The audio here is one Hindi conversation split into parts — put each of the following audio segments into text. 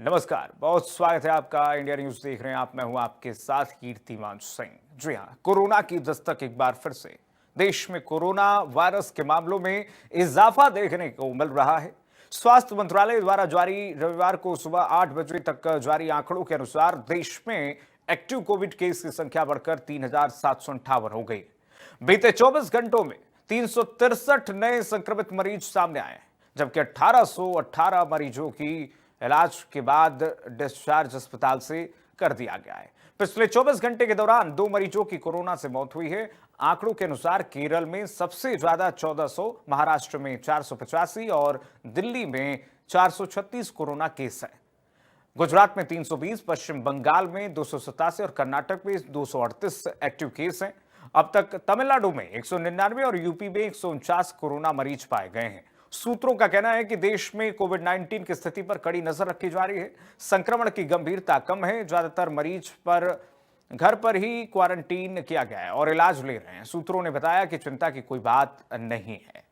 नमस्कार, बहुत स्वागत है आपका। इंडिया न्यूज देख रहे हैं आप। मैं हूं आपके साथ कीर्तिमान सिंह। जी हां, कोरोना की दस्तक एक बार फिर से देश में कोरोना वायरस के मामलों में इजाफा देखने को मिल रहा है। स्वास्थ्य मंत्रालय द्वारा जारी रविवार को सुबह 8 बजे तक जारी आंकड़ों के अनुसार देश में एक्टिव कोविड केस की संख्या बढ़कर 3,758 हो गई। बीते 24 घंटों में 363 नए संक्रमित मरीज सामने आए हैं, जबकि 1818 मरीजों की इलाज के बाद डिस्चार्ज अस्पताल से कर दिया गया है। पिछले 24 घंटे के दौरान 2 मरीजों की कोरोना से मौत हुई है। आंकड़ों के अनुसार केरल में सबसे ज्यादा 1400, महाराष्ट्र में 485 और दिल्ली में 436 कोरोना केस हैं। गुजरात में 320, पश्चिम बंगाल में 287 और कर्नाटक में 238 एक्टिव केस हैं। अब तक तमिलनाडु में 199 और यूपी में 149 कोरोना मरीज पाए गए हैं। सूत्रों का कहना है कि देश में कोविड-19 की स्थिति पर कड़ी नजर रखी जा रही है। संक्रमण की गंभीरता कम है। ज्यादातर मरीज पर घर पर ही क्वारंटीन किया गया है और इलाज ले रहे हैं। सूत्रों ने बताया कि चिंता की कोई बात नहीं है।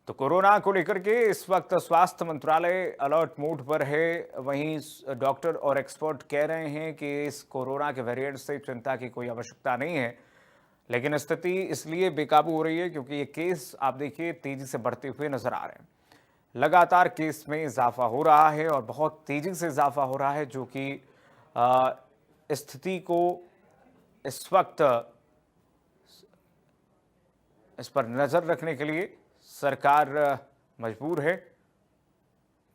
तो कोरोना को लेकर के इस वक्त स्वास्थ्य मंत्रालय अलर्ट मोड पर है। वहीं डॉक्टर और एक्सपर्ट कह रहे हैं कि इस कोरोना के वेरिएंट से चिंता की कोई आवश्यकता नहीं है, लेकिन स्थिति इसलिए बेकाबू हो रही है क्योंकि ये केस आप देखिए तेजी से बढ़ते हुए नजर आ रहे हैं। लगातार केस में इजाफा हो रहा है और बहुत तेजी से इजाफा हो रहा है, जो कि स्थिति को इस वक्त इस पर नजर रखने के लिए सरकार मजबूर है।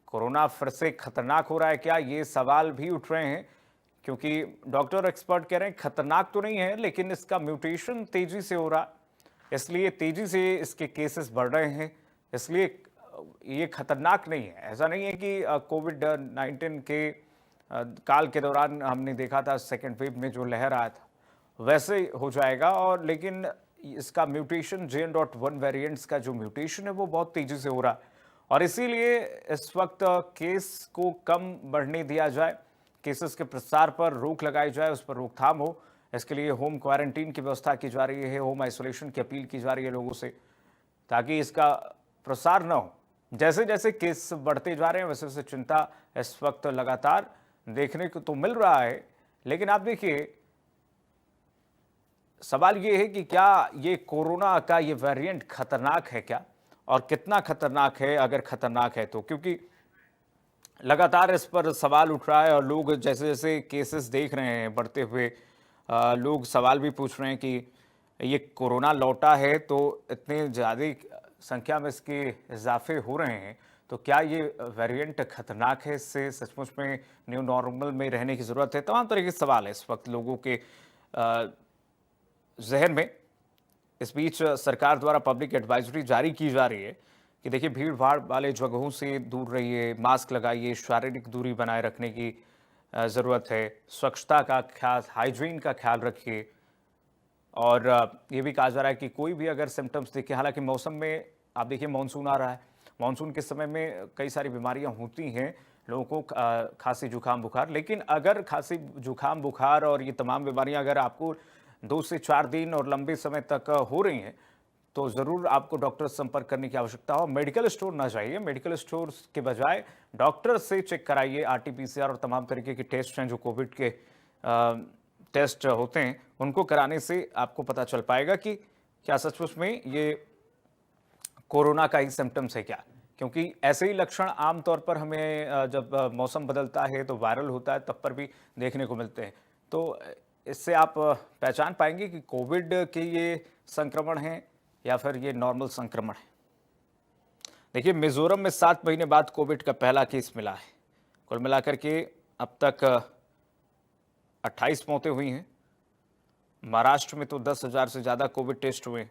कोरोना फिर से खतरनाक हो रहा है क्या, ये सवाल भी उठ रहे हैं, क्योंकि डॉक्टर एक्सपर्ट कह रहे हैं खतरनाक तो नहीं है, लेकिन इसका म्यूटेशन तेजी से हो रहा है, इसलिए तेजी से इसके केसेस बढ़ रहे हैं, इसलिए ये खतरनाक नहीं है। ऐसा नहीं है कि कोविड-19 के काल के दौरान हमने देखा था सेकेंड वेव में जो लहर आया था वैसे हो जाएगा, और लेकिन इसका म्यूटेशन JN.1 वेरिएंट्स का जो म्यूटेशन है वो बहुत तेजी से हो रहा है, और इसीलिए इस वक्त केस को कम बढ़ने दिया जाए, केसेस के प्रसार पर रोक लगाई जाए, उस पर रोकथाम हो। इसके लिए होम क्वारंटीन की व्यवस्था की जा रही है, होम आइसोलेशन की अपील की जा रही है लोगों से, ताकि इसका प्रसार न हो। जैसे जैसे केस बढ़ते जा रहे हैं वैसे वैसे चिंता इस वक्त लगातार देखने को तो मिल रहा है। लेकिन आप देखिए, सवाल ये है कि क्या ये कोरोना का ये वेरिएंट खतरनाक है क्या, और कितना खतरनाक है अगर खतरनाक है तो, क्योंकि लगातार इस पर सवाल उठ रहा है और लोग जैसे जैसे केसेस देख रहे हैं बढ़ते हुए, लोग सवाल भी पूछ रहे हैं कि ये कोरोना लौटा है तो इतने ज़्यादा संख्या में इसके इजाफे हो रहे हैं, तो क्या ये वेरिएंट खतरनाक है, इससे सचमुच में न्यू नॉर्मल में रहने की ज़रूरत है। तमाम तरह के सवाल है इस वक्त लोगों के जहन में। इस बीच सरकार द्वारा पब्लिक एडवाइजरी जारी की जा रही है कि देखिए, भीड़ भाड़ वाले जगहों से दूर रहिए, मास्क लगाइए, शारीरिक दूरी बनाए रखने की ज़रूरत है, स्वच्छता का ख्याल, हाइजीन का ख्याल रखिए। और ये भी कहा जा रहा है कि कोई भी अगर सिम्टम्स दिखे, हालांकि मौसम में आप देखिए मानसून आ रहा है, मानसून के समय में कई सारी बीमारियां होती हैं लोगों को, खांसी जुकाम बुखार, लेकिन अगर खांसी जुकाम बुखार और ये तमाम बीमारियां अगर आपको 2 से 4 दिन और लंबे समय तक हो रही हैं, तो ज़रूर आपको डॉक्टर से संपर्क करने की आवश्यकता हो। मेडिकल स्टोर ना जाइए, मेडिकल स्टोर के बजाय डॉक्टर से चेक कराइए। RT-PCR और तमाम तरीके के टेस्ट हैं जो कोविड के टेस्ट होते हैं, उनको कराने से आपको पता चल पाएगा कि क्या सचमुच में ये कोरोना का ही सिम्टम्स है क्या, क्योंकि ऐसे ही लक्षण आमतौर पर हमें जब मौसम बदलता है तो वायरल होता है तब पर भी देखने को मिलते हैं। तो इससे आप पहचान पाएंगे कि कोविड के ये संक्रमण हैं या फिर ये नॉर्मल संक्रमण है। देखिए, मिजोरम में 7 महीने बाद कोविड का पहला केस मिला है। कुल मिलाकर के अब तक 28 मौतें हुई हैं। महाराष्ट्र में तो 10,000 से ज़्यादा कोविड टेस्ट हुए हैं,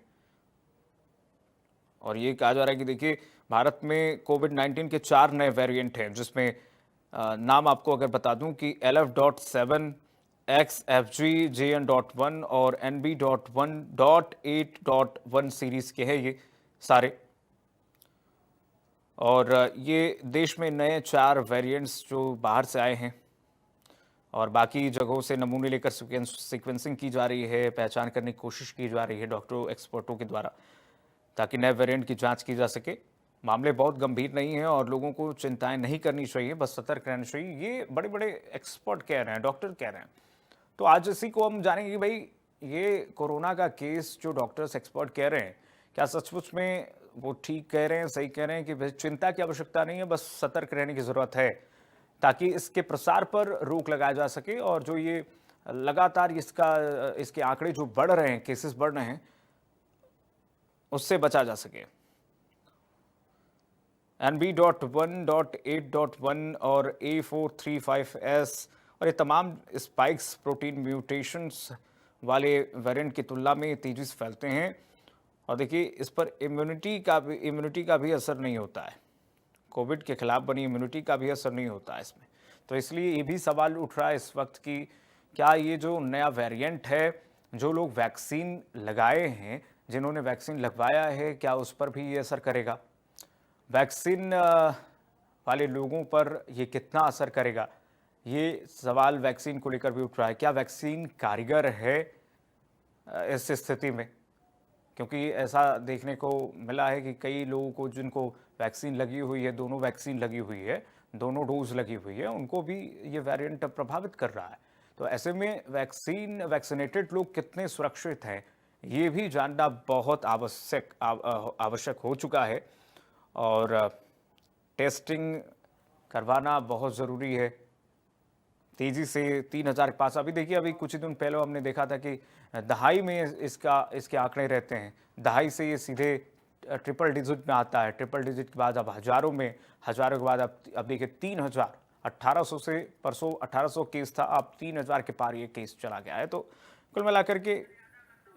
और ये कहा जा रहा है कि देखिए, भारत में कोविड-19 के 4 नए वेरिएंट हैं, जिसमें नाम आपको अगर बता दूं कि LF.7, XFG, JN.1 और NB.1.8.1 सीरीज के हैं ये सारे। और ये देश में नए 4 वेरिएंट्स जो बाहर से आए हैं, और बाकी जगहों से नमूने लेकर सीक्वेंसिंग की जा रही है, पहचान करने की कोशिश की जा रही है डॉक्टरों एक्सपर्टों के द्वारा, ताकि नए वेरिएंट की जांच की जा सके। मामले बहुत गंभीर नहीं हैं और लोगों को चिंताएं नहीं करनी चाहिए, बस सतर्क रहना चाहिए, ये बड़े बड़े एक्सपर्ट कह रहे हैं, डॉक्टर कह रहे हैं। तो आज इसी को हम जानेंगे कि भाई ये कोरोना का केस जो डॉक्टर्स एक्सपर्ट कह रहे हैं, क्या सचमुच में वो ठीक कह रहे हैं, सही कह रहे हैं कि भाई चिंता की आवश्यकता नहीं है, बस सतर्क रहने की ज़रूरत है ताकि इसके प्रसार पर रोक लगाया जा सके और जो ये लगातार इसके आंकड़े जो बढ़ रहे हैं, केसेस बढ़ रहे हैं, उससे बचा जा सके। NB.1.8.1 और A435S और ये तमाम स्पाइक्स प्रोटीन म्यूटेशंस वाले वेरिएंट की तुलना में तेजी से फैलते हैं और देखिए इस पर इम्यूनिटी का भी असर नहीं होता है। कोविड के खिलाफ बनी इम्यूनिटी का भी असर नहीं होता है इसमें। तो इसलिए ये भी सवाल उठ रहा है इस वक्त कि क्या ये जो नया वेरिएंट है, जो लोग वैक्सीन लगाए हैं, जिन्होंने वैक्सीन लगवाया है, क्या उस पर भी ये असर करेगा? वैक्सीन वाले लोगों पर ये कितना असर करेगा? ये सवाल वैक्सीन को लेकर भी उठ रहा है। क्या वैक्सीन कारगर है इस स्थिति में? क्योंकि ऐसा देखने को मिला है कि कई लोगों को जिनको वैक्सीन लगी हुई है, दोनों वैक्सीन लगी हुई है, दोनों डोज लगी हुई है, उनको भी ये वेरिएंट प्रभावित कर रहा है। तो ऐसे में वैक्सीनेटेड लोग कितने सुरक्षित हैं, ये भी जानना बहुत आवश्यक हो चुका है और टेस्टिंग करवाना बहुत ज़रूरी है। तेज़ी से 3000 के पास अभी देखिए, अभी कुछ ही दिन पहले हमने देखा था कि दहाई में इसके आंकड़े रहते हैं। दहाई से ये सीधे ट्रिपल डिजिट में आता है। ट्रिपल डिजिट के बाद अब हज़ारों में, हज़ारों के बाद अब देखिए 3000, 1800 से परसों 1800 केस था, अब 3000 के पार ये केस चला गया है। तो कुल मिलाकर के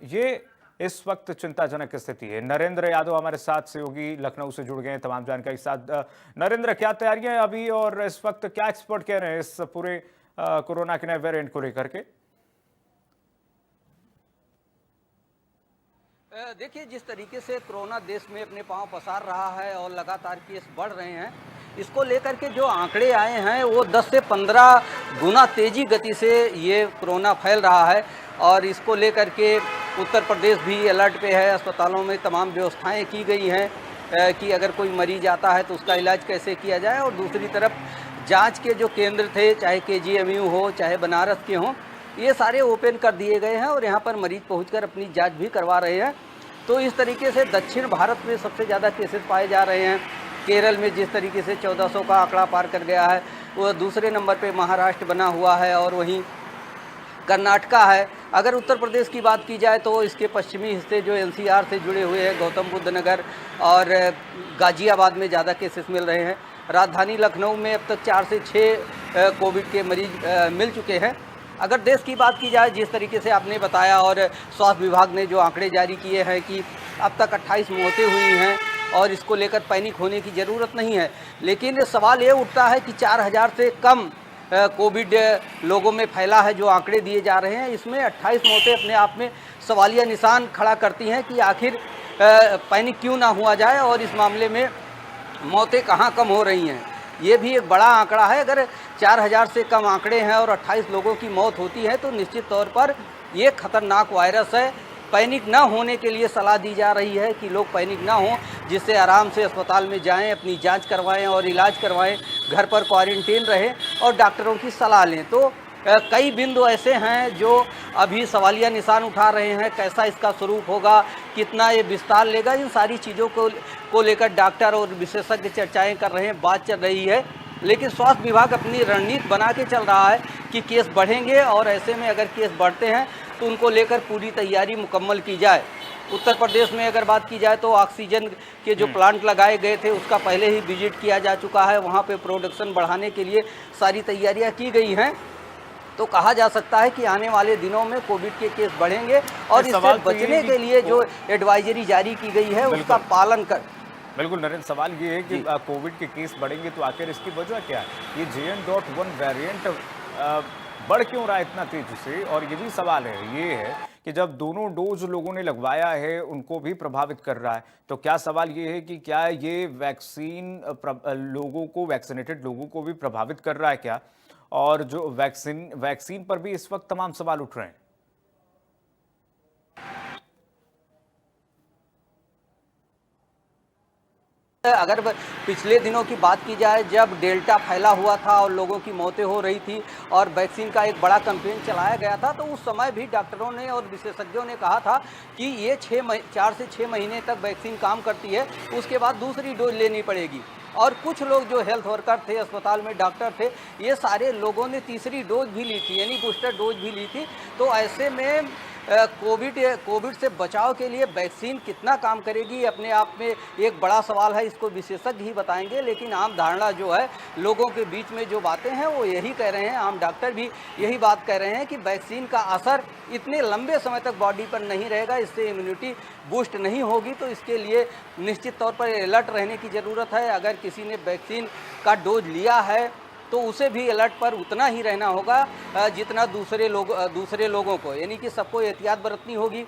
ये इस वक्त चिंताजनक स्थिति है। नरेंद्र यादव हमारे साथ सहयोगी लखनऊ से जुड़ गए हैं तमाम जानकारी के साथ। नरेंद्र, क्या तैयारियां हैं अभी और इस वक्त क्या एक्सपर्ट कह रहे हैं इस पूरे कोरोना के नए वेरिएंट को लेकर के? देखिए, जिस तरीके से कोरोना देश में अपने पांव पसार रहा है और लगातार केस बढ़ रहे हैं, इसको लेकर के जो आंकड़े आए हैं वो 10 से 15 गुना तेजी गति से ये कोरोना फैल रहा है और इसको लेकर के उत्तर प्रदेश भी अलर्ट पे है। अस्पतालों में तमाम व्यवस्थाएं की गई हैं कि अगर कोई मरीज आता है तो उसका इलाज कैसे किया जाए और दूसरी तरफ जांच के जो केंद्र थे, चाहे KGMU हो चाहे बनारस के हों, ये सारे ओपन कर दिए गए हैं और यहाँ पर मरीज पहुंचकर अपनी जांच भी करवा रहे हैं। तो इस तरीके से दक्षिण भारत में सबसे ज़्यादा केसेस पाए जा रहे हैं। केरल में जिस तरीके से 1400 का आंकड़ा पार कर गया है, वो दूसरे नंबर पे महाराष्ट्र बना हुआ है और वहीं कर्नाटका है। अगर उत्तर प्रदेश की बात की जाए तो इसके पश्चिमी हिस्से जो NCR से जुड़े हुए हैं, गौतम बुद्ध नगर और गाजियाबाद में ज़्यादा केसेस मिल रहे हैं। राजधानी लखनऊ में अब तक 4 से 6 कोविड के मरीज मिल चुके हैं। अगर देश की बात की जाए, जिस तरीके से आपने बताया और स्वास्थ्य विभाग ने जो आंकड़े जारी किए हैं कि अब तक 28 मौतें हुई हैं और इसको लेकर पैनिक होने की ज़रूरत नहीं है, लेकिन सवाल ये उठता है कि 4000 से कम कोविड लोगों में फैला है जो आंकड़े दिए जा रहे हैं। इसमें 28 मौतें अपने आप में सवालिया निशान खड़ा करती हैं कि आखिर पैनिक क्यों ना हुआ जाए और इस मामले में मौतें कहाँ कम हो रही हैं। ये भी एक बड़ा आंकड़ा है। अगर 4000 से कम आंकड़े हैं और 28 लोगों की मौत होती है तो निश्चित तौर पर ये खतरनाक वायरस है। पैनिक ना होने के लिए सलाह दी जा रही है कि लोग पैनिक ना हों, जिससे आराम से अस्पताल में जाएं, अपनी जांच करवाएं और इलाज करवाएं, घर पर क्वारंटीन रहें और डॉक्टरों की सलाह लें। तो कई बिंदु ऐसे हैं जो अभी सवालिया निशान उठा रहे हैं। कैसा इसका स्वरूप होगा, कितना ये विस्तार लेगा, इन सारी चीज़ों को लेकर डॉक्टर और विशेषज्ञ चर्चाएं कर रहे हैं, बात चल रही है। लेकिन स्वास्थ्य विभाग अपनी रणनीति बना के चल रहा है कि केस बढ़ेंगे और ऐसे में अगर केस बढ़ते हैं तो उनको लेकर पूरी तैयारी मुकम्मल की जाए। उत्तर प्रदेश में अगर बात की जाए तो ऑक्सीजन के जो प्लांट लगाए गए थे उसका पहले ही विजिट किया जा चुका है। वहाँ पे प्रोडक्शन बढ़ाने के लिए सारी तैयारियाँ की गई हैं। तो कहा जा सकता है कि आने वाले दिनों में कोविड के केस बढ़ेंगे और इससे बचने के लिए जो एडवाइजरी जारी की गई है उसका पालन कर। बिल्कुल नरेंद्र, सवाल ये है कि कोविड के केस बढ़ेंगे तो आखिर इसकी वजह क्या है? ये JN.1 वेरिएंट बढ़ क्यों रहा है इतना तेजी से? और ये भी सवाल है, ये है कि जब दोनों डोज लोगों ने लगवाया है उनको भी प्रभावित कर रहा है, तो क्या सवाल ये है कि क्या ये वैक्सीन वैक्सीनेटेड लोगों को भी प्रभावित कर रहा है क्या? और जो वैक्सीन पर भी इस वक्त तमाम सवाल उठ रहे हैं। अगर पिछले दिनों की बात की जाए, जब डेल्टा फैला हुआ था और लोगों की मौतें हो रही थी और वैक्सीन का एक बड़ा कैंपेन चलाया गया था, तो उस समय भी डॉक्टरों ने और विशेषज्ञों ने कहा था कि ये 4 से 6 महीने तक वैक्सीन काम करती है, उसके बाद दूसरी डोज लेनी पड़ेगी। और कुछ लोग जो हेल्थ वर्कर थे, अस्पताल में डॉक्टर थे, ये सारे लोगों ने तीसरी डोज भी ली थी, यानी बूस्टर डोज भी ली थी। तो ऐसे में कोविड से बचाव के लिए वैक्सीन कितना काम करेगी, अपने आप में एक बड़ा सवाल है। इसको विशेषज्ञ ही बताएंगे, लेकिन आम धारणा जो है, लोगों के बीच में जो बातें हैं वो यही कह रहे हैं, आम डॉक्टर भी यही बात कह रहे हैं कि वैक्सीन का असर इतने लंबे समय तक बॉडी पर नहीं रहेगा, इससे इम्यूनिटी बूस्ट नहीं होगी। तो इसके लिए निश्चित तौर पर अलर्ट रहने की ज़रूरत है। अगर किसी ने वैक्सीन का डोज लिया है तो उसे भी अलर्ट पर उतना ही रहना होगा जितना दूसरे लोगों को, यानी कि सबको एहतियात बरतनी होगी।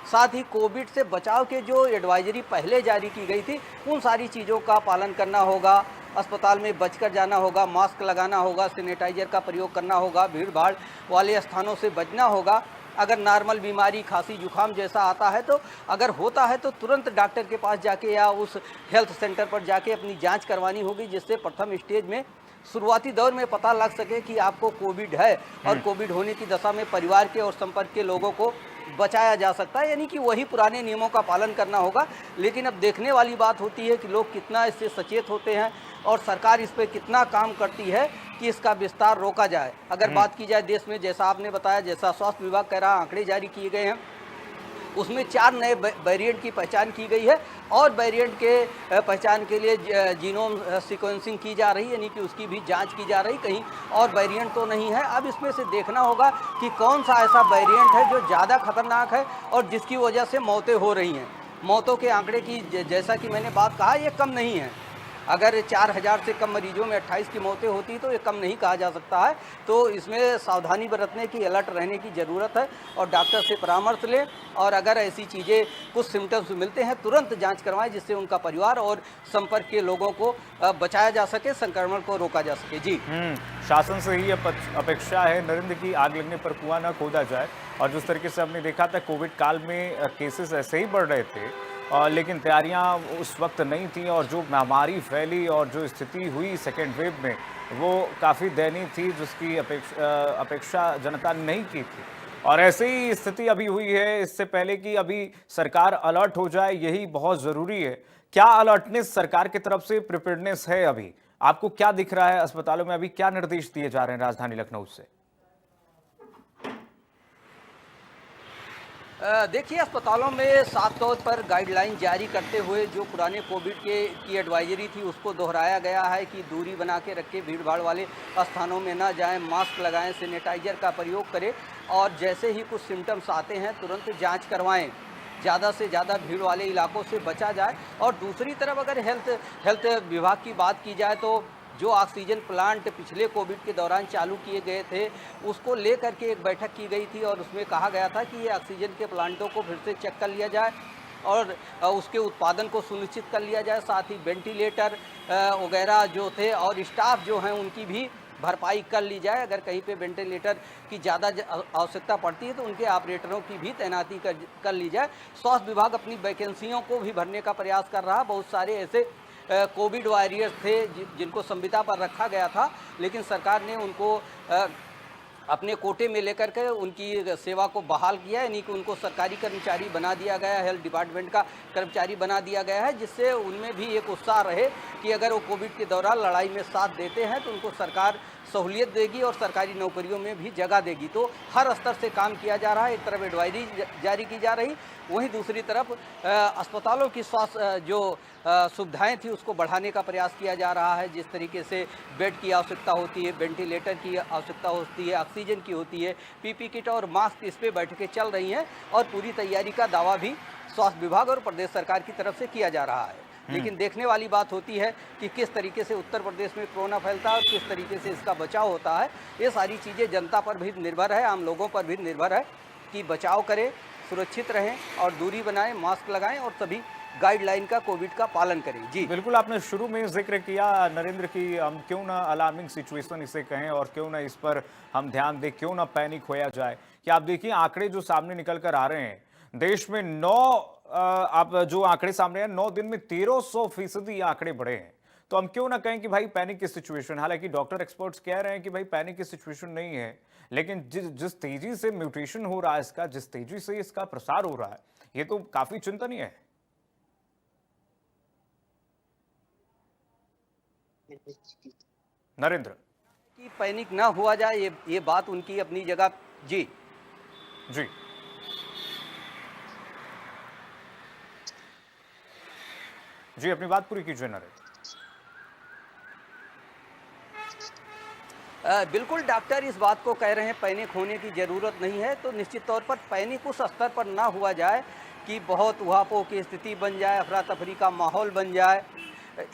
साथ ही कोविड से बचाव के जो एडवाइजरी पहले जारी की गई थी, उन सारी चीज़ों का पालन करना होगा। अस्पताल में बचकर जाना होगा, मास्क लगाना होगा, सैनिटाइजर का प्रयोग करना होगा, भीड़ भाड़ वाले स्थानों से बचना होगा। अगर नॉर्मल बीमारी, खांसी जुकाम जैसा आता है, तो अगर होता है तो तुरंत डॉक्टर के पास जाके या उस हेल्थ सेंटर पर जाके अपनी जांच करवानी होगी, जिससे प्रथम स्टेज में शुरुआती दौर में पता लग सके कि आपको कोविड है और कोविड होने की दशा में परिवार के और संपर्क के लोगों को बचाया जा सकता है। यानी कि वही पुराने नियमों का पालन करना होगा। लेकिन अब देखने वाली बात होती है कि लोग कितना इससे सचेत होते हैं और सरकार इस पर कितना काम करती है कि इसका विस्तार रोका जाए। अगर बात की जाए देश में, जैसा आपने बताया, जैसा स्वास्थ्य विभाग कह रहा, आंकड़े जारी किए गए हैं, उसमें 4 नए वेरिएंट की पहचान की गई है और वेरिएंट के पहचान के लिए जीनोम सीक्वेंसिंग की जा रही है, यानी कि उसकी भी जांच की जा रही, कहीं और वेरिएंट तो नहीं है। अब इसमें से देखना होगा कि कौन सा ऐसा वेरिएंट है जो ज़्यादा खतरनाक है और जिसकी वजह से मौतें हो रही हैं। मौतों के आंकड़े की जैसा कि मैंने बात कहा, ये कम नहीं है। अगर 4000 से कम मरीजों में 28 की मौतें होती तो ये कम नहीं कहा जा सकता है। तो इसमें सावधानी बरतने की, अलर्ट रहने की ज़रूरत है और डॉक्टर से परामर्श लें। और अगर ऐसी चीज़ें, कुछ सिम्टम्स मिलते हैं, तुरंत जांच करवाएं, जिससे उनका परिवार और संपर्क के लोगों को बचाया जा सके, संक्रमण को रोका जा सके। जी, शासन से ही अपेक्षा है नरेंद्र की आग लगने पर कुआं न खोदा जाए। और जिस तरीके से हमने देखा था, कोविड काल में केसेस ऐसे ही बढ़ रहे थे, लेकिन तैयारियां उस वक्त नहीं थी और जो महामारी फैली और जो स्थिति हुई सेकेंड वेव में, वो काफ़ी दयनीय थी, जिसकी अपेक्षा जनता ने नहीं की थी। और ऐसे ही स्थिति अभी हुई है। इससे पहले कि अभी सरकार अलर्ट हो जाए, यही बहुत ज़रूरी है। क्या अलर्टनेस सरकार की तरफ से, प्रिपेयर्डनेस है? अभी आपको क्या दिख रहा है? अस्पतालों में अभी क्या निर्देश दिए जा रहे हैं राजधानी लखनऊ से? देखिए, अस्पतालों में साफ तौर पर गाइडलाइन जारी करते हुए जो पुराने कोविड की एडवाइजरी थी, उसको दोहराया गया है कि दूरी बना के रखें, भीड़ भाड़ वाले स्थानों में ना जाएं, मास्क लगाएं, सैनिटाइजर का प्रयोग करें और जैसे ही कुछ सिम्टम्स आते हैं तुरंत जांच करवाएं। ज़्यादा से ज़्यादा भीड़ वाले इलाकों से बचा जाए। और दूसरी तरफ अगर हेल्थ विभाग की बात की जाए, तो जो ऑक्सीजन प्लांट पिछले कोविड के दौरान चालू किए गए थे, उसको लेकर के एक बैठक की गई थी और उसमें कहा गया था कि ये ऑक्सीजन के प्लांटों को फिर से चेक कर लिया जाए और उसके उत्पादन को सुनिश्चित कर लिया जाए। साथ ही वेंटिलेटर वगैरह जो थे और स्टाफ जो हैं, उनकी भी भरपाई कर ली जाए। अगर कहीं पे वेंटिलेटर की ज़्यादा आवश्यकता पड़ती है तो उनके ऑपरेटरों की भी तैनाती कर ली जाए। स्वास्थ्य विभाग अपनी वैकेंसियों को भी भरने का प्रयास कर रहा है। बहुत सारे ऐसे कोविड वॉरियर्स थे जिनको संविदा पर रखा गया था, लेकिन सरकार ने उनको अपने कोटे में लेकर के उनकी सेवा को बहाल किया, यानी कि उनको सरकारी कर्मचारी बना दिया गया, हेल्थ डिपार्टमेंट का कर्मचारी बना दिया गया है, जिससे उनमें भी एक उत्साह रहे कि अगर वो कोविड के दौरान लड़ाई में साथ देते हैं तो उनको सरकार सहूलियत देगी और सरकारी नौकरियों में भी जगह देगी। तो हर स्तर से काम किया जा रहा है। एक तरफ एडवाइजरी जारी की जा रही, वहीं दूसरी तरफ अस्पतालों की स्वास्थ्य जो सुविधाएं थी उसको बढ़ाने का प्रयास किया जा रहा है। जिस तरीके से बेड की आवश्यकता होती है, वेंटिलेटर की आवश्यकता होती है, ऑक्सीजन की होती है, पीपी किट और मास्क, इस पे बैठकें चल रही हैं और पूरी तैयारी का दावा भी स्वास्थ्य विभाग और प्रदेश सरकार की तरफ से किया जा रहा है। लेकिन देखने वाली बात होती है कि किस तरीके से उत्तर प्रदेश में कोरोना फैलता है और किस तरीके से इसका बचाव होता है। ये सारी चीज़ें जनता पर भी निर्भर है, आम लोगों पर भी निर्भर है कि बचाव करें, सुरक्षित रहें और दूरी बनाएं, मास्क लगाएं और सभी गाइडलाइन का, कोविड का पालन करें। जी बिल्कुल, आपने शुरू में जिक्र किया नरेंद्र की, हम क्यों ना अलार्मिंग सिचुएशन इसे कहें और क्यों ना इस पर हम ध्यान दें, क्यों ना पैनिक होया जाए। कि आप देखिए आंकड़े जो सामने निकल कर आ रहे हैं, देश में 9 आप जो आंकड़े सामने हैं 9 दिन में 1300% ये आंकड़े बढ़े हैं। तो हम क्यों ना कहें कि भाई पैनिक की सिचुएशन, हालांकि डॉक्टर एक्सपर्ट्स कह रहे हैं कि भाई पैनिक की सिचुएशन नहीं है, लेकिन जिस तेजी से म्यूटेशन हो रहा है इसका, जिस तेजी से इसका प्रसार हो रहा है, ये तो काफी चिंतनीय है। नरेंद्र कि पैनिक ना हुआ जाए, ये बात उनकी अपनी जगह। जी जी जी, अपनी बात पूरी कीजिए नरेंद्र। बिल्कुल डॉक्टर इस बात को कह रहे हैं पैनिक होने की ज़रूरत नहीं है, तो निश्चित तौर पर पैनिक उस स्तर पर ना हुआ जाए कि बहुत उहापोह की स्थिति बन जाए, अफरा तफरी का माहौल बन जाए।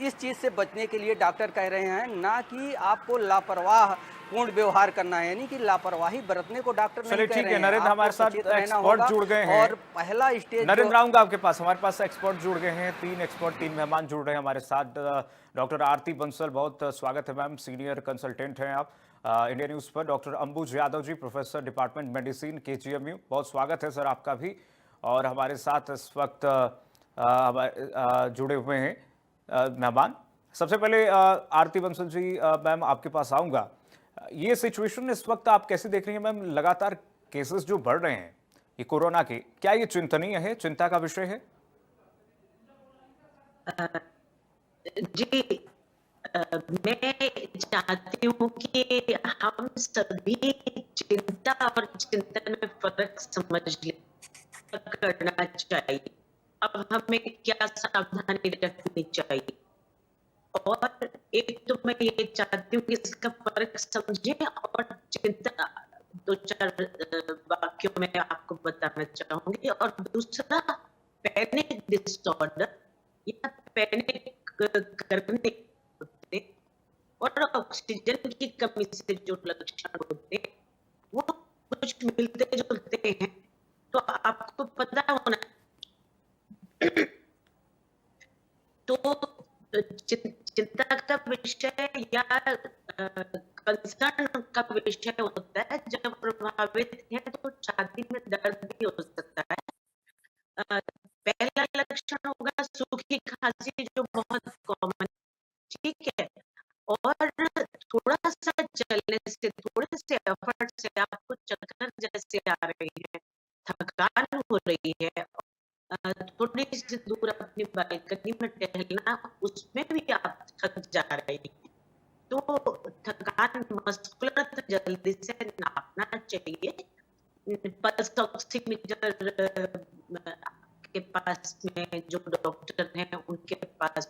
इस चीज़ से बचने के लिए डॉक्टर कह रहे हैं ना कि आपको लापरवाह पूर्ण व्यवहार करना है, यानी कि लापरवाही बरतने को डॉक्टर नहीं चलिए कह ठीक रहे है हैं। नरेंद्र, हमारे आपको साथ सचेत रहना एक्सपर्ट होगा जुड़ गए हैं। और पहला स्टेज नरेंद्र आऊंगा आपके पास, हमारे पास एक्सपर्ट जुड़ गए हैं, 3 एक्सपर्ट 3 मेहमान जुड़ रहे हैं हमारे साथ। डॉक्टर आरती बंसल, बहुत स्वागत है मैम, सीनियर कंसल्टेंट हैं आप इंडिया न्यूज पर। डॉक्टर अंबुज Yadav ji, professor department medicine KGMU, बहुत स्वागत है सर आपका भी। और हमारे साथ इस वक्त जुड़े हुए हैं मेहमान। सबसे पहले आरती बंसल जी, मैम आपके पास आऊंगा। ये सिचुएशन इस वक्त आप कैसे देख रही हैं मैम? लगातार केसेस जो बढ़ रहे हैं ये कोरोना के, क्या ये चिंतनीय है, चिंता का विषय है? जी, मैं चाहती हूँ कि हम सभी चिंता और चिंतन में फर्क समझ ले करना चाहिए। अब हमें क्या सावधानी रखनी चाहिए, और एक तो मैं ये चाहती हूँ कि इसका फर्क समझें, और चिंता 2-4 वाक्यों में आपको बताना चाहूंगी। और दूसरा, पैनिक डिसऑर्डर या पैनिक करने होते और ऑक्सीजन की कमी से जो लक्षण होते वो कुछ मिलते जुलते हैं, तो आपको पता होना। तो चिंता का विषय या कंसर्न का विषय होता है जब प्रभावित है तो छाती में दर्द भी हो सकता है। पहला लक्षण होगा सूखी खांसी, जो बहुत कॉमन, ठीक है। और थोड़ा सा चलने से, थोड़े से एफर्ट से आपको चक्कर जैसे आ रही है, थकान हो रही है, थोड़ी सी दूर अपनी बालकनी में टहलना, उसमें भी आप थक जा रहे हैं, तो थकान मस्कुलर तो जल्दी से नापना चाहिए। पल्स ऑक्सीमीटर के पास में जो डॉक्टर हैं उनके पास,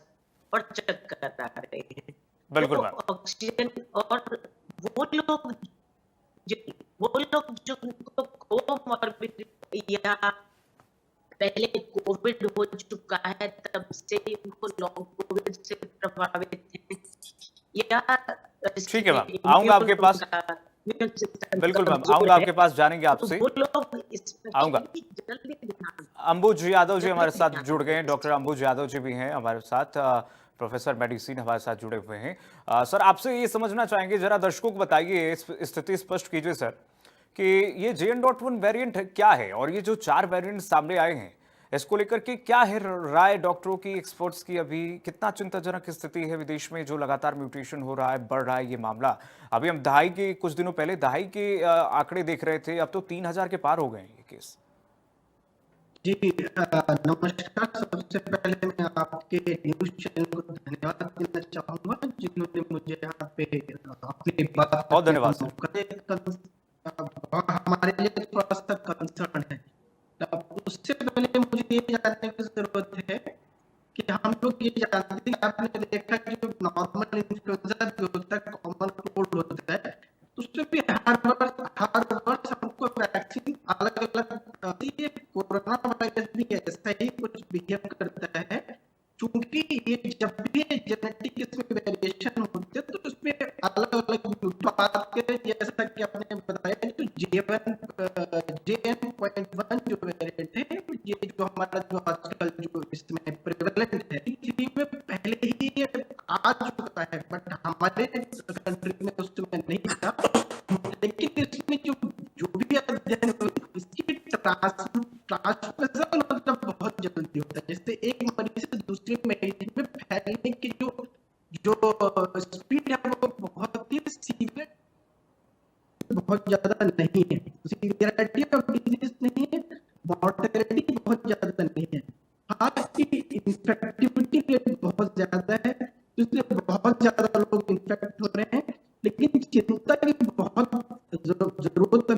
और चेक करा रहे हैं। बिल्कुल तो मैम। ऑक्सीजन, और वो लोग जो उनको कोमॉर्बिड या पहले कोविड हो चुका है तब से उनको लॉन्ग कोविड से प्रभावित हैं, या ठीक है मैम, आऊंगा आपके पास। बिल्कुल मैम, आऊंगा आपके पास, जानेंगे आपसे, वो लोग आऊंगा। जल्दी ध्यान। अंबुज यादव जी हमारे साथ जुड़ गए हैं, डॉक्टर अंबुज यादव जी भी हैं हमारे साथ, प्रोफेसर मेडिसिन हमारे साथ जुड़े हुए हैं। सर आपसे ये समझना चाहेंगे, जरा दर्शकों को बताइए, स्थिति स्पष्ट कीजिए सर, कि ये JN.1 वेरिएंट क्या है, और ये जो 4 वेरिएंट सामने आए हैं इसको लेकर के क्या है राय डॉक्टरों की, एक्सपर्ट्स की? अभी कितना चिंताजनक स्थिति है विदेश में, जो लगातार म्यूटेशन हो रहा है, बढ़ रहा है ये मामला। अभी हम दहाई के, कुछ दिनों पहले दहाई के आंकड़े देख रहे थे, अब तो 3000 के पार हो गए हैं ये केस। जी नमस्कार। सबसे पहले मैं आपके न्यूज चैनल को धन्यवाद देना चाहूंगा जिन्होंने मुझे यहाँ पे अपनी बात, बहुत धन्यवाद सर। हमारे लिए थोड़ा सा कंसर्न है। उससे पहले मुझे ये जानने की जरूरत है कि हम लोग ये जानते हैं, आपने देखा कि जो नॉर्मल इन्फ्लुएंजा जो होता है, कॉमन कोल्ड होता है, तो उसमें भी हर वर्ष हमको वैक्सीन अलग अलग आती है। कोरोना वायरस भी ऐसा ही कुछ बिहेव करता है, क्योंकि ये जब भी जेनेटिक इसमें वेरिएशन होते हैं तो उसमें अलग अलग जैसा कि आपने बताया, जो JN.1 जो वेरिएंट है, ये जो हमारा जो आजकल जो इसमें प्रेवलेंट है, पृथ्वी में पहले ही ये आ चुका है, बट हमारे कंट्री में उस समय नहीं था। लेकिन इसमें जो भी अध्ययन हुए, इसकी ट्रांसमिशन मतलब बहुत जल्दी जल्दी होता है। जैसे एक मरीज से दूसरे मरीज में फैलने की जो जो स्पीड है वो बहुत ही सीवियर, बहुत ज्यादा नहीं है। सीवियरिटी ऑफ डिजीज नहीं है, मॉर्टेलिटी बहुत ज्यादा नहीं है। हाँ, इसकी इन्फेक्टिविटी रेट बहुत ज्यादा है, इसलिए बहुत ज्यादा लोग इन्फेक्ट हो रहे हैं। लेकिन चिंता की बहुत जरूरत है,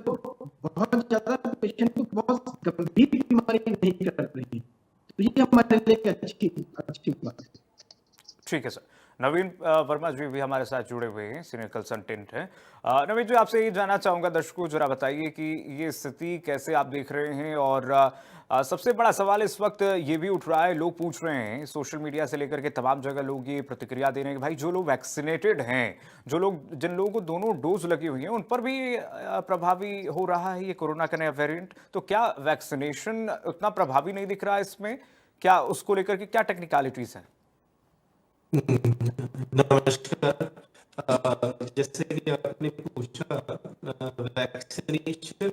बहुत ज्यादा पेशेंट को बहुत गंभीर बीमारी नहीं कर रही, तो ये हमारे लिए एक अच्छी बात है। ठीक है सर। नवीन वर्मा जी भी हमारे साथ जुड़े हुए हैं, सीनियर कंसल्टेंट हैं। नवीन जी, आपसे ये जानना चाहूंगा, दर्शकों को जरा बताइए कि ये स्थिति कैसे आप देख रहे हैं। और सबसे बड़ा सवाल इस वक्त ये भी उठ रहा है, लोग पूछ रहे हैं, सोशल मीडिया से लेकर के तमाम जगह लोग ये प्रतिक्रिया दे रहे हैं कि भाई जो लोग वैक्सीनेटेड हैं, जिन लोगों को दोनों डोज लगी हुई हैं, उन पर भी प्रभावी हो रहा है ये कोरोना का नया वेरिएंट। तो क्या वैक्सीनेशन उतना प्रभावी नहीं दिख रहा है इसमें? क्या उसको लेकर के क्या टेक्निकलिटीज हैं? नमस्कार। जैसे कि आपने पूछा, वैक्सीनेशन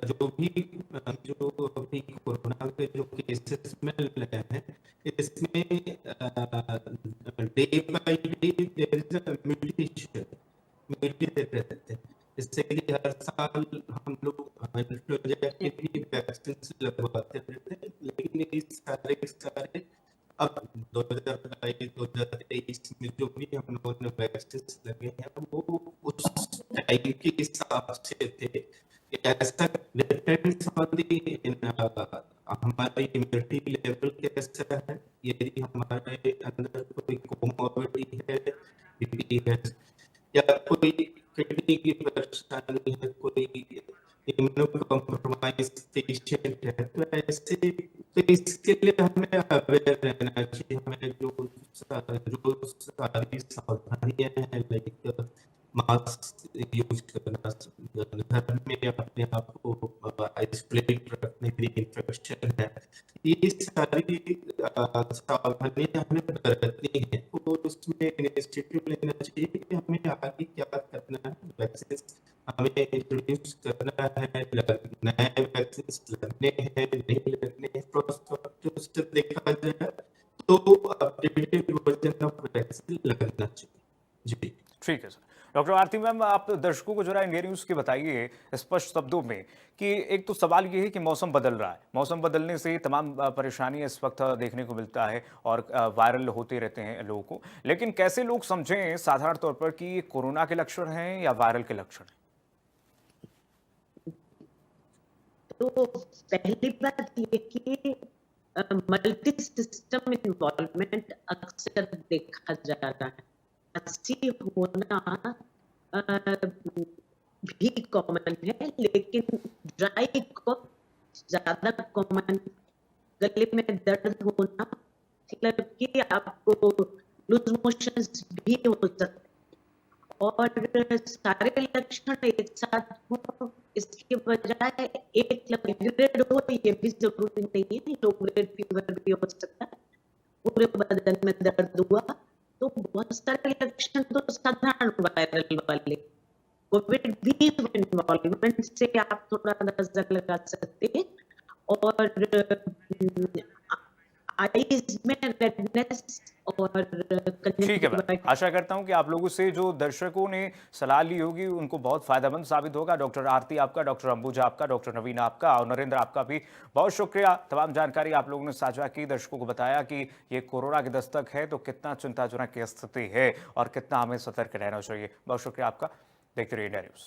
जो अभी कोरोना के जो केसेस मिल रहे हैं, इसमें day by day there is a mutation रहते हैं। इससे कि हर साल हम लोग इन्फ्लुएंजा के भी वैक्सीन लगवाते रहते हैं, लेकिन ये सारे अब 2022-2023 में जो भी हम लोगों ने वैक्सीन लगे हैं वो उस टाइम के हिसाब से थे। ऐसा डिपेंड्स ऑन दी हमारी इम्यूनिटी लेवल कैसा है, यदि हमारे अंदर कोई कोमोर्बिडिटी है, बीपी है, या कोई किडनी की परेशानी है, कोई इम्यूनोकॉम्प्रोमाइज पेशेंट है, तो ऐसे तो इसके लिए हमें अवेयर रहना चाहिए। हमें जो सारी सावधानियां हैं, लाइक मास्क यूज करना, घर में अपने आप को आइसोलेट रखने के लिए, इन्फेक्शन है, ये सारी सावधानियां हमें बरतनी है। तो उसमें इनिशिएटिव लेना चाहिए कि हमें आगे क्या करना है। वैक्सीन हमें इंट्रोड्यूस करना है, नए वैक्सीन लगने हैं, नहीं लगने हैं, प्रोस्पेक्टिव से देखा जाए तो अपडेटेड वर्जन ऑफ वैक्सीन लगना चाहिए। जी ठीक है सर। डॉक्टर आरती मैम, आप दर्शकों को जरा इंडिया न्यूज के बताइए स्पष्ट शब्दों में कि एक तो सवाल ये है कि मौसम बदल रहा है, मौसम बदलने से तमाम परेशानियां इस वक्त देखने को मिलता है और वायरल होते रहते हैं लोगों को, लेकिन कैसे लोग समझें साधारण तौर पर कि ये कोरोना के लक्षण हैं या वायरल के लक्षण हैं? तो पहली बात ये कि मल्टी सिस्टम इन्वॉल्वमेंट अक्सर देखा जा रहा है। खांसी होना भी कॉमन है, लेकिन ड्राई कॉफ ज्यादा कॉमन, गले में दर्द होना, मतलब कि आपको लूज मोशंस भी हो सकते हैं, और सारे लक्षण एक साथ हो, इसके बजाय एक ग्रेड हो, ये भी जरूरी नहीं है। लो ग्रेड फीवर भी हो सकता है, पूरे बदन में दर्द हुआ, तो बहुत सारे लक्षण तो साधारण वायरल वाले। कोविड भी इन्वॉल्वमेंट से आप थोड़ा अंदाजा लगा सकते हैं। और आईज में रेडनेस और ठीक है मैम, आशा करता हूं कि आप लोगों से जो दर्शकों ने सलाह ली होगी उनको बहुत फायदेमंद साबित होगा। डॉक्टर आरती आपका, डॉक्टर अंबुजा आपका, डॉक्टर नवीन आपका और नरेंद्र आपका भी बहुत शुक्रिया। तमाम जानकारी आप लोगों ने साझा की, दर्शकों को बताया कि ये कोरोना की दस्तक है तो कितना चिंताजनक स्थिति है और कितना हमें सतर्क रहना चाहिए। बहुत शुक्रिया आपका। देखते रहिए इंडिया न्यूज।